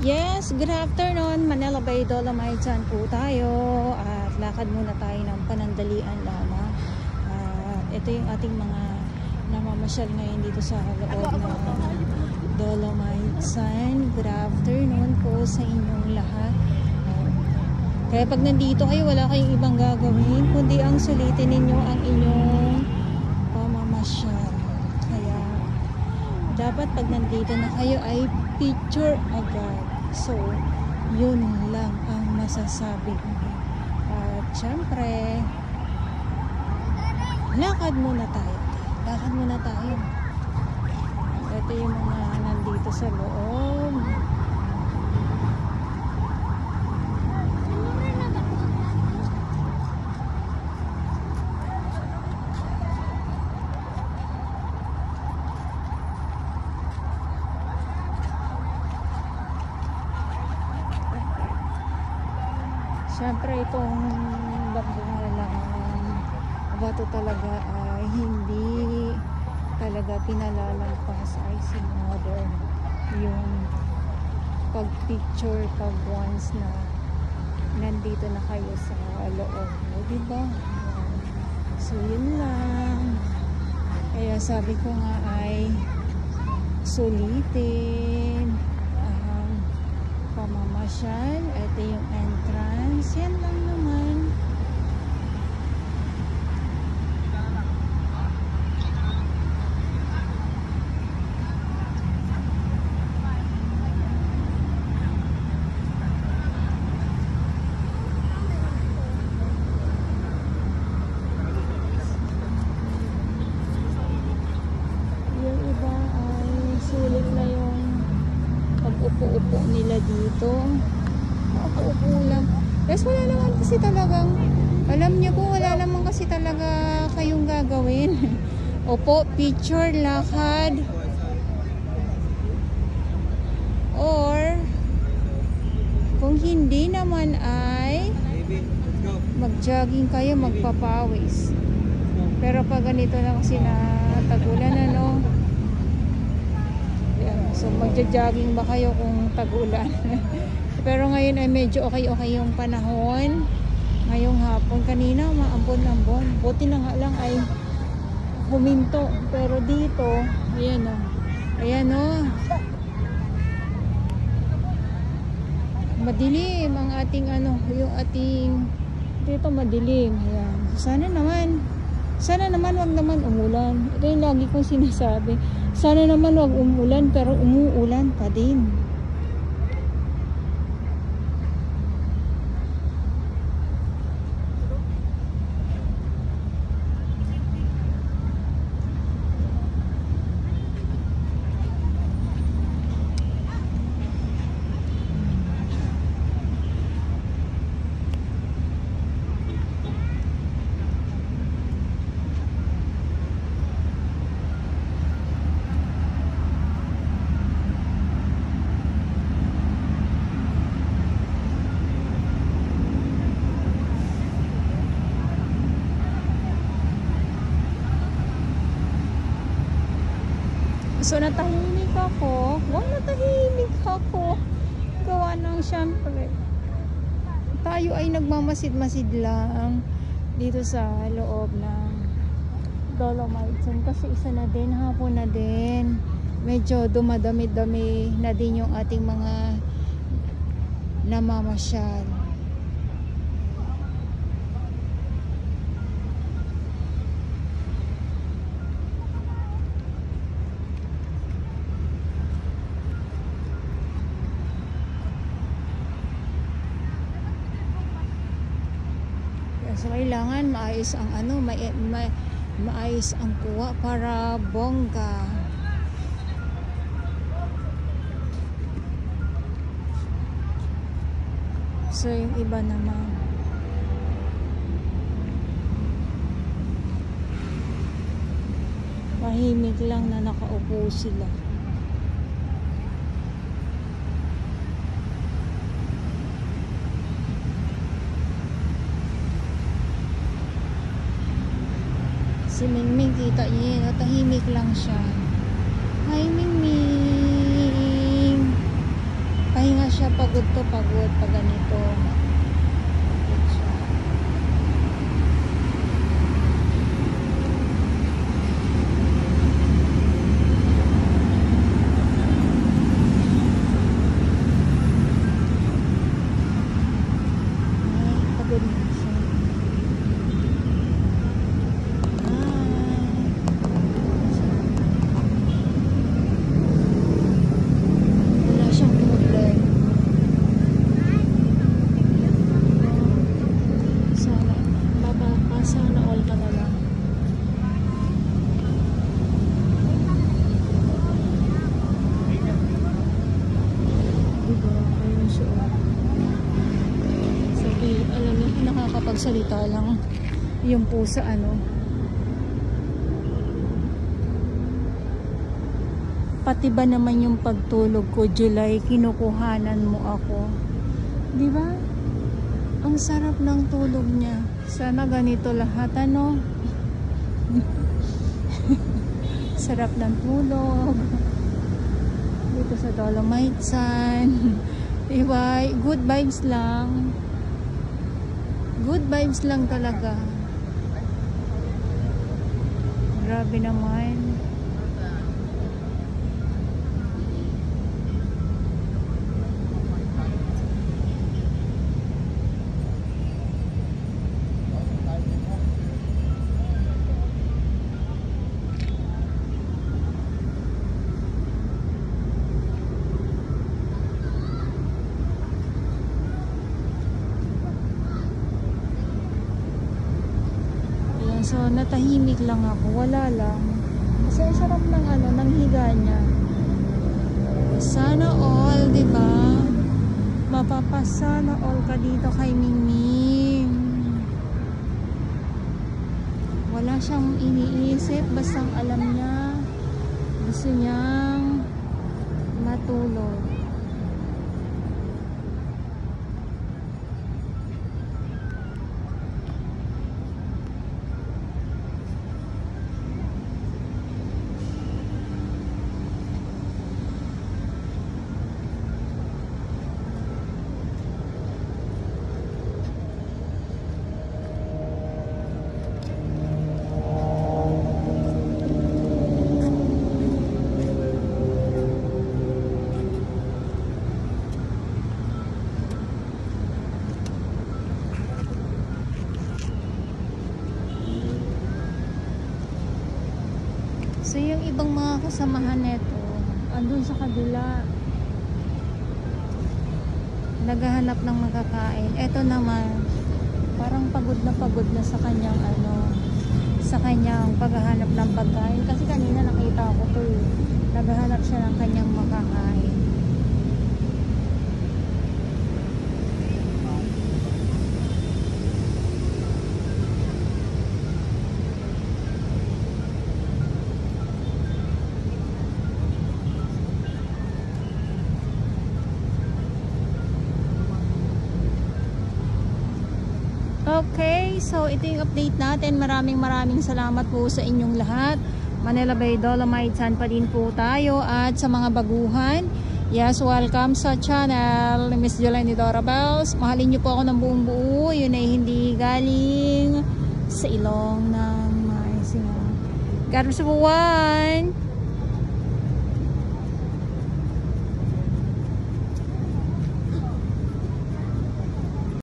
Yes, good afternoon. Manila Bay Dolomites po tayo at lakad muna tayo ng panandalian lamang. Ito yung ating mga namamasyal ngayon dito sa loob ng Dolomites. Good afternoon po sa inyong lahat. Kaya pag nandito kayo, wala kayong ibang gagawin kundi ang sulitin ninyo ang inyong pamamasyal. Kaya dapat pag nandito na kayo ay picture agad. So, yun lang ang masasabi ko. At syempre, lakad muna tayo. Lakad muna tayo. Ito yung mga nandito sa loob. Siyempre itong bagong bato talaga ay hindi talaga pinalalampas ay sinodern yung pag-picture pag once na nandito na kayo sa loob mo, diba? So yun lang. Kaya sabi ko nga ay sulitin pamamasyal. Ito yung entrance. Yan lang naman. Yung iba ay sulit na yung pag-upo-upo nila dito. Upo-upo lang. Yes, wala naman kasi talagang, alam niyo po, wala naman kasi talaga kayong gagawin. Opo, picture, lakad. Or, kung hindi naman ay mag-jogging kayo, magpapawis. Pero pag ganito lang kasi na tagulan, ano, so magja-jogging ba kayo kung tag-ulan? Pero ngayon ay medyo okay yung panahon. Ngayong hapon, kanina maambon-ambon. Buti na nga lang ay huminto. Pero dito, ayan o. Ayan o. Madilim ang ating yung ating dito madilim. Ayan. Sana naman wag naman umulan. Ito yung lagi kong sinasabi. Sana naman wag umulan, pero umuulan pa din. So natahimik ako. Natahimik ako. Gawa ng syempre. Tayo ay nagmamasid-masid lang dito sa loob ng Dolomites. Kasi isa na din, hapon na din. Medyo dumadami-dami na din yung ating mga namamasyal. So kailangan maayos ang maayos ang kuha para bongga. So yung iba naman tahimik lang na nakaupo sila. Si Mingming, kita niyo, tahimik lang siya. Hi Mingming. Pahinga siya. pagod to pagod pag ganito. Pagod siya. Ay, pagod na siya. Wala siyang problem. Sana, sana all ka na lang. Diba? Ayun siya. Sabi, alam mo, nakakapagsalita lang yung pusa, ano. Pati ba naman yung pagtulog ko, July, kinukuhanan mo ako. Di ba? Ang sarap ng tulog niya. Sana ganito lahat, ano? Sarap ng tulog. Dito sa Dolomite Sun. Diba? Good vibes lang. Good vibes lang talaga. Grabe naman. So, natahimik lang ako. Wala lang. Kasi ang sarap ng ano, ng higa niya. Sana all, di ba? Mapapasana all ka dito kay Mingming. Wala siyang iniisip. Basta alam niya. Gusto niyang matulog. So yung ibang mga kasamahan neto, andun sa kabila, naghahanap ng makakain. Eto naman, parang pagod na sa kanyang ano, sa kanyang paghahanap ng pagkain. Kasi kanina nakita ko to, naghahanap siya ng kanyang makakain. Okay, so ito yung update natin. Maraming salamat po sa inyong lahat. Manila Bay Dolomite Sun pa din po tayo. At sa mga baguhan, yes, welcome sa channel ni Miss Jeleny Dora Bells. Mahalin niyo po ako ng buong buo. Yun ay hindi galing sa ilong ng Maricina. God bless everyone!